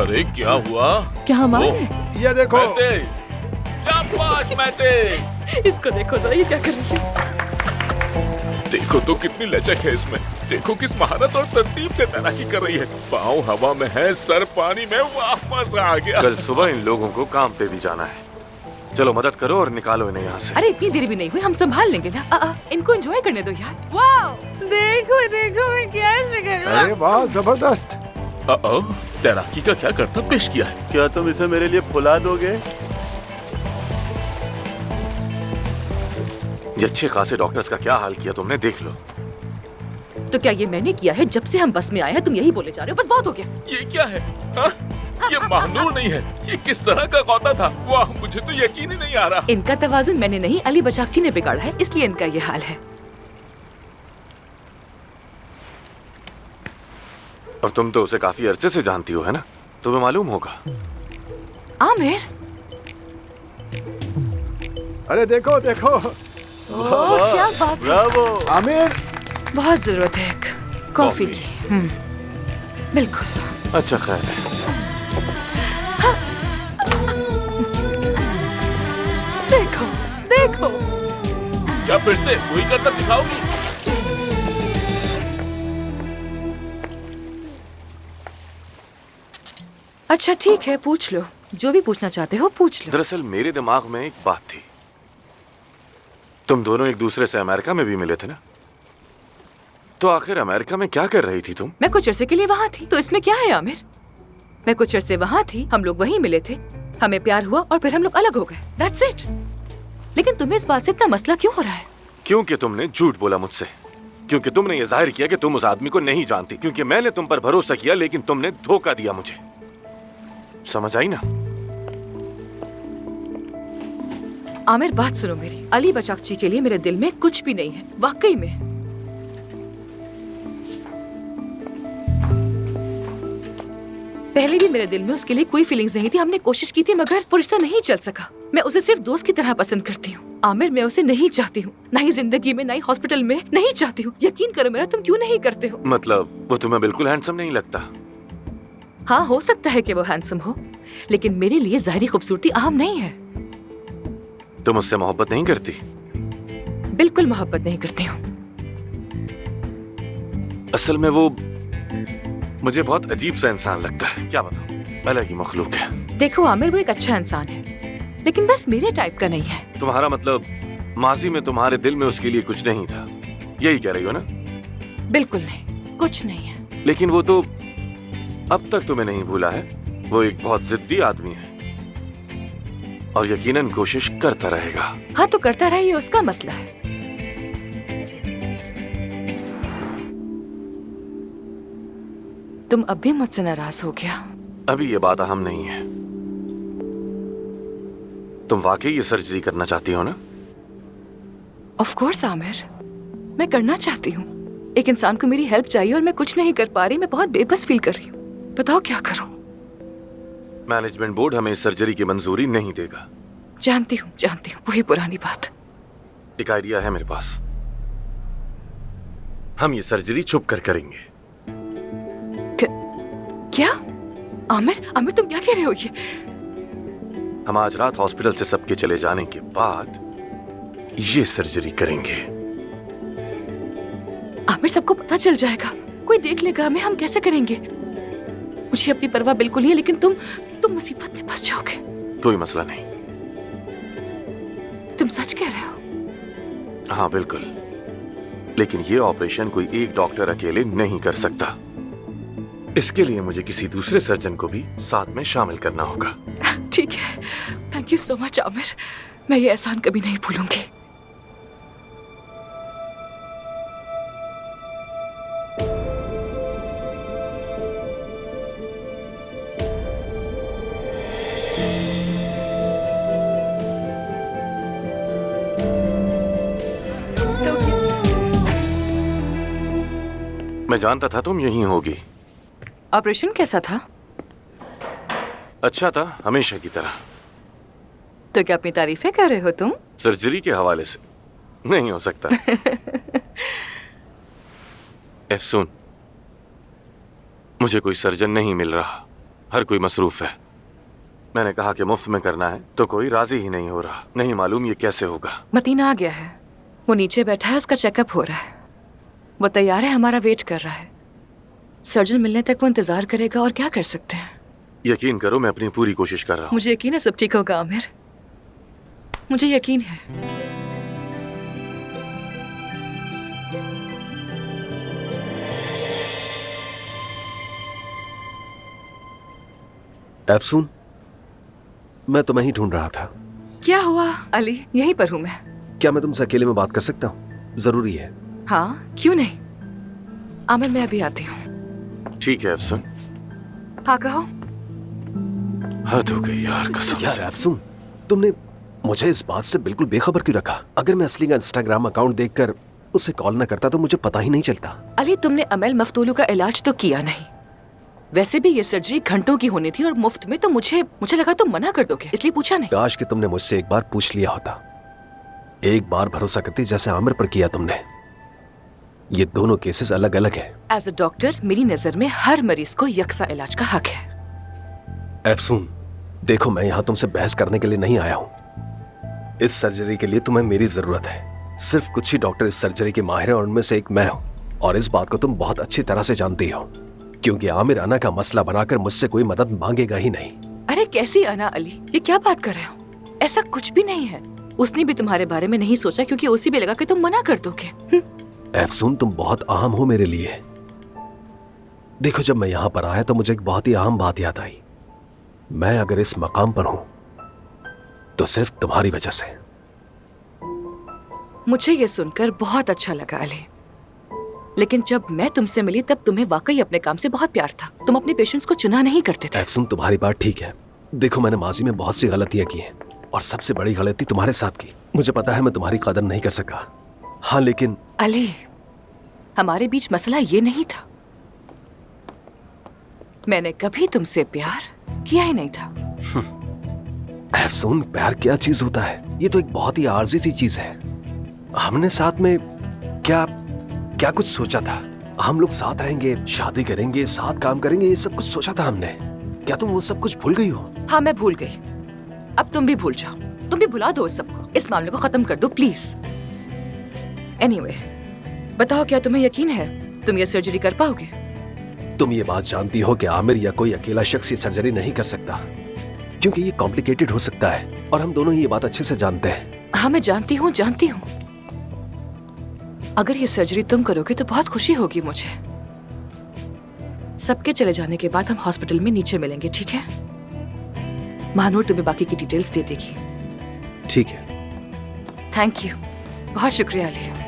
अरे क्या हुआ? क्या हम आ ओह, गए? ये देखो। महते, शाबाश महते। इसको देखो जरा, ये क्या कर रही है? देखो तो कितनी लचक है इसमें। देखो किस महारत और तरतीब से तैराकी कर रही है। पाँव हवा में है, सर पानी में। वाह, मजा आ गया। कल सुबह इन लोगों को काम पे भी जाना है। चलो मदद करो और निकालो इन्हें यहाँ से। अरे इतनी देर भी नहीं हुई, हम संभाल लेंगे ना। इनको एंजॉय करने दो यार। वाह, देखो देखो मैं कैसे कर रहा हूँ। अरे वाह, जबरदस्त। तैराकी का क्या करतब पेश किया है? क्या तुम इसे मेरे लिए फुला दोगे? ये अच्छे खासे डॉक्टर्स का क्या हाल किया तुमने, देख लो। तो क्या ये मैंने किया है? जब से हम बस में आए हैं तुम यही बोले जा रहे हो। बस बहुत हो गया। ये क्या है? हाँ? ये महानूर नहीं है। ये किस तरह का गौता था? वाह, मुझे तो यकीन ही नहीं आ रहा। इनका तवाजुन मैंने नहीं, अली बचाकची ने बिगाड़ा है, इसलिए इनका ये हाल है। और तुम तो उसे काफी अरसे से जानती हो, है ना? तुम्हें मालूम होगा। आमिर, अरे देखो देखो। ओह, क्या बात है। ब्रावो। आमिर, बहुत जरूरत है एक कॉफी की। बिल्कुल। अच्छा ख्याल है। देखो देखो। क्या फिर से वही करतब दिखाओगी? अच्छा ठीक है, पूछ लो जो भी पूछना चाहते हो, पूछ लो। दरअसल मेरे दिमाग में एक बात थी। तुम दोनों एक दूसरे से अमेरिका में भी मिले थे ना? तो आखिर अमेरिका में क्या कर रही थी तुम? मैं कुछ अरसे के लिए वहाँ थी, तो इसमें क्या है आमिर? मैं कुछ अरसे वहाँ थी, हम लोग वहीं मिले थे, हमें प्यार हुआ और फिर हम लोग अलग हो गए। That's it। लेकिन तुम्हें इस बात से इतना मसला क्यों हो रहा है? क्योंकि तुमने झूठ बोला मुझसे। क्योंकि तुमने ये जाहिर किया कि तुम उस आदमी को नहीं जानती। क्योंकि मैंने तुम पर भरोसा किया, लेकिन तुमने धोखा दिया मुझे। समझ आई ना? आमिर बात सुनो मेरी, अली बचाकची के लिए मेरे दिल में कुछ भी नहीं है, वाकई में। पहले भी मेरे दिल में उसके लिए कोई फीलिंग्स नहीं थी। हमने कोशिश की थी मगर वो रिश्ता नहीं चल सका। मैं उसे सिर्फ दोस्त की तरह पसंद करती हूँ आमिर। मैं उसे नहीं चाहती हूँ, ना ही जिंदगी में, ना ही हॉस्पिटल में, नहीं चाहती हूँ। यकीन करो मेरा, तुम क्यों नहीं करते हो? मतलब वो तुम्हें बिल्कुल हैंडसम नहीं लगता? हाँ, हो सकता है कि वो हैंडसम हो, लेकिन मेरे लिए ज़ाहिरी खूबसूरती अहम नहीं है। तुम उससे मोहब्बत नहीं करती? बिल्कुल मोहब्बत नहीं करती हूँ। असल में वो मुझे बहुत अजीब सा इंसान लगता है। क्या बताऊं, अलग ही मखलूक है। देखो आमिर, वो एक अच्छा इंसान है, लेकिन बस मेरे टाइप का नहीं है। तुम्हारा मतलब माजी में तुम्हारे दिल में उसके लिए कुछ नहीं था, यही कह रही हो ना? बिल्कुल नहीं, कुछ नहीं है। लेकिन वो तो अब तक तुम्हें नहीं भूला है। वो एक बहुत जिद्दी आदमी है और यकीनन कोशिश करता रहेगा। हाँ तो करता रहे, ये उसका मसला है। तुम अब भी मुझसे नाराज हो गया? अभी ये बात अहम नहीं है। तुम वाकई ये सर्जरी करना चाहती हो ना? ऑफ कोर्स आमिर, मैं करना चाहती हूँ। एक इंसान को मेरी हेल्प चाहिए और मैं कुछ नहीं कर पा रही। मैं बहुत बेबस फील कर रही हूँ। बताओ क्या करूँ? मैनेजमेंट बोर्ड हमें इस सर्जरी की मंजूरी नहीं देगा। जानती हूँ, वही पुरानी बात। एक आइडिया है मेरे पास। हम ये सर्जरी छुप कर करेंगे। क्या? आमिर, तुम क्या कह रहे हो? ये हम आज रात हॉस्पिटल से सबके चले जाने के बाद ये सर्जरी करेंगे। आमिर, सबको पता चल जाएगा, कोई देख लेगा हमें, हम कैसे करेंगे? मुझे अपनी परवाह बिल्कुल नहीं है, लेकिन तुम मुसीबत में फंस जाओगे। कोई मसला नहीं। तुम सच कह रहे हो? हाँ बिल्कुल, लेकिन ये ऑपरेशन कोई एक डॉक्टर अकेले नहीं कर सकता। इसके लिए मुझे किसी दूसरे सर्जन को भी साथ में शामिल करना होगा। ठीक है, thank you so much Aamir. मैं ये एहसान कभी नहीं भूलूंगी। मैं जानता था तुम यहीं होगी। ऑपरेशन कैसा था? अच्छा था, हमेशा की तरह। तो क्या अपनी तारीफें कर रहे हो तुम? सर्जरी के हवाले से नहीं हो सकता। सुन, मुझे कोई सर्जन नहीं मिल रहा। हर कोई मसरूफ है। मैंने कहा कि मुफ्त में करना है तो कोई राजी ही नहीं हो रहा। नहीं मालूम ये कैसे होगा। मतीन आ गया है, वो नीचे बैठा है, उसका चेकअप हो रहा है। वो तैयार है, हमारा वेट कर रहा है। सर्जन मिलने तक वो इंतजार करेगा, और क्या कर सकते हैं। यकीन करो मैं अपनी पूरी कोशिश कर रहा हूँ। मुझे यकीन है सब ठीक होगा आमिर, मुझे यकीन है। अफसून, मैं तुम्हें ही ढूंढ रहा था। क्या हुआ अली? यहीं पर हूँ मैं। क्या मैं तुमसे अकेले में बात कर सकता हूँ? जरूरी है। हाँ, क्यों नहीं। आमिर, मैं अभी आती हूँ। ठीक है अफसून। हाँ कहो। हद हो गई यार, कसम यार से। अफसून, तुमने मुझे इस बात से बिल्कुल बेखबर क्यों रखा? अगर मैं असली का इंस्टाग्राम अकाउंट देखकर उसे कॉल न करता तो मुझे पता ही नहीं चलता। अली, तुमने अमल मफ्तूलू का इलाज तो किया नहीं। वैसे भी ये सर्जरी घंटों की होनी थी और मुफ्त में, तो मुझे लगा तुम मना कर दोगे, इसलिए पूछा नहीं। काश कि तुमने मुझसे एक बार पूछ लिया होता। एक बार भरोसा करती जैसे आमिर पर किया तुमने। ये दोनों केसेस अलग अलग हैं। एज अ डॉक्टर मेरी नजर में हर मरीज को यकसा इलाज का हक है। अफसून, देखो मैं यहाँ तुमसे बहस करने के लिए नहीं आया हूँ। इस सर्जरी के लिए तुम्हें मेरी जरूरत है। सिर्फ कुछ ही डॉक्टर इस सर्जरी के माहिर हैं और उनमें से एक मैं हूँ। और इस बात को तुम बहुत अच्छी तरह से जानती हो, क्योंकि आमिर अना का मसला बनाकर मुझसे कोई मदद मांगेगा ही नहीं। अरे कैसी अना अली, ये क्या बात कर रहे हो? ऐसा कुछ भी नहीं है। उसने भी तुम्हारे बारे में नहीं सोचा, क्योंकि उसी भी लगा कि तुम मना कर दोगे। अफसून, तुम बहुत अहम हो मेरे लिए। देखो, जब मैं यहाँ पर आया तो मुझे एक बहुत ही अहम बात याद आई। मैं अगर इस मकाम पर हूँ तो सिर्फ तुम्हारी वजह से। मुझे ये सुनकर बहुत अच्छा लगा अली, लेकिन जब मैं तुमसे मिली तब तुम्हें वाकई अपने काम से बहुत प्यार था। तुम अपने पेशेंट्स को चुना नहीं करते थे। अफसून, तुम्हारी बात ठीक है। देखो, मैंने माजी में बहुत सी गलतियां की हैं और सबसे बड़ी गलती तुम्हारे साथ की। मुझे पता है मैं तुम्हारी कदर नहीं कर सका। हाँ, लेकिन अली, हमारे बीच मसला ये नहीं था। मैंने कभी तुमसे प्यार किया ही नहीं था। अफसून, प्यार क्या चीज होता है? ये तो एक बहुत ही आर्जी सी चीज है। हमने साथ में क्या कुछ सोचा था? हम लोग साथ रहेंगे, शादी करेंगे, साथ काम करेंगे, ये सब कुछ सोचा था हमने। क्या तुम वो सब कुछ भूल गई हो? हाँ, मैं भूल गई। अब तुम भी भूल जाओ, तुम भी भुला दो इस सबको। इस मामले को खत्म कर दो प्लीज। एनीवे, बताओ, क्या तुम्हें यकीन है तुम ये सर्जरी कर पाओगे? तुम ये बात जानती हो कि आमिर या कोई अकेला शख्स ये सर्जरी नहीं कर सकता, क्योंकि ये कॉम्प्लिकेटेड हो सकता है और हम दोनों ही ये बात अच्छे से जानते हैं। हाँ, मैं जानती हूँ। अगर ये सर्जरी तुम करोगे तो बहुत खुशी होगी मुझे। सबके चले जाने के बाद हम हॉस्पिटल में नीचे मिलेंगे, ठीक है? महानूर तुम्हें बाकी की डिटेल्स दे देगी। ठीक है। थैंक यू, बहुत शुक्रिया अली।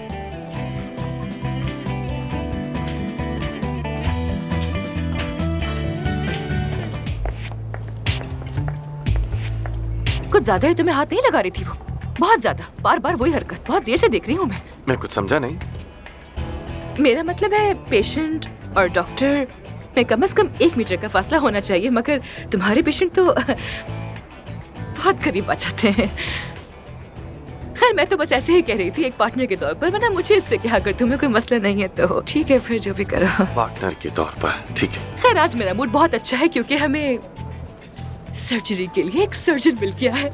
कुछ ज्यादा ही तुम्हें हाथ नहीं लगा रही थी वो? बहुत ज्यादा, बार बार वही हरकत। बहुत देर से देख रही हूँ मैं कुछ समझा नहीं। मेरा मतलब है पेशेंट और डॉक्टर में कम से कम 1 मीटर का फासला होना चाहिए, मगर तुम्हारे पेशेंट तो बहुत करीब आ जाते हैं। खैर, मैं तो बस ऐसे ही कह रही थी एक पार्टनर के तौर पर, वरना मुझे इससे क्या, अगर तुम्हें कोई मसला नहीं है तो ठीक है, फिर जो भी करो। पार्टनर के तौर पर ठीक है। खैर, आज मेरा मूड बहुत अच्छा है क्योंकि हमें सर्जरी के लिए एक सर्जन मिल गया है।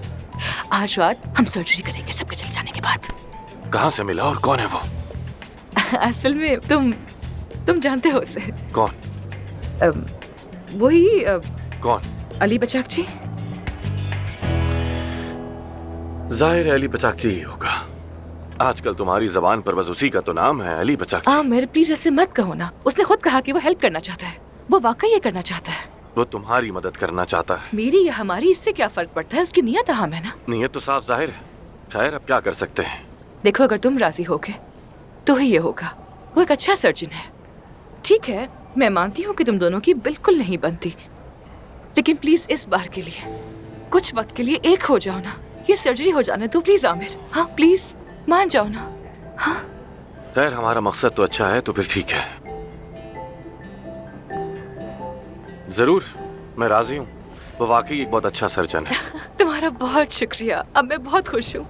आज रात हम सर्जरी करेंगे सबके चले जाने के बाद। कहाँ से मिला और कौन है वो? असल में तुम जानते हो उसे। कौन? वही कौन? अली बचाक जी। जाहिर है अली बचाकची ही होगा। आजकल तुम्हारी जबान पर बस उसी का तो नाम है, अली बचाकची। आमिर, प्लीज ऐसे मत कहो ना। उसने खुद कहा कि वो हेल्प करना चाहता है। वो वाकई ये करना चाहता है। वो तुम्हारी मदद करना चाहता है। मेरी या हमारी इससे क्या फर्क पड़ता है? उसकी नियत अहम है ना। नियत तो साफ जाहिर है। खैर, अब क्या कर सकते हैं। देखो, अगर तुम राजी होगे तो ही ये होगा। वो एक अच्छा सर्जन है। ठीक है, मैं मानती हूँ कि तुम दोनों की बिल्कुल नहीं बनती, लेकिन प्लीज इस बार के लिए, कुछ वक्त के लिए एक हो जाओ ना। ये सर्जरी हो जाने दो प्लीज आमिर। हाँ प्लीज, मान जाओ ना। हाँ खैर, हमारा मकसद तो अच्छा है तो फिर ठीक है। जरूर, मैं राजी हूँ। वो वाकई एक बहुत अच्छा सर्जन है। तुम्हारा बहुत शुक्रिया। अब मैं बहुत खुश हूँ।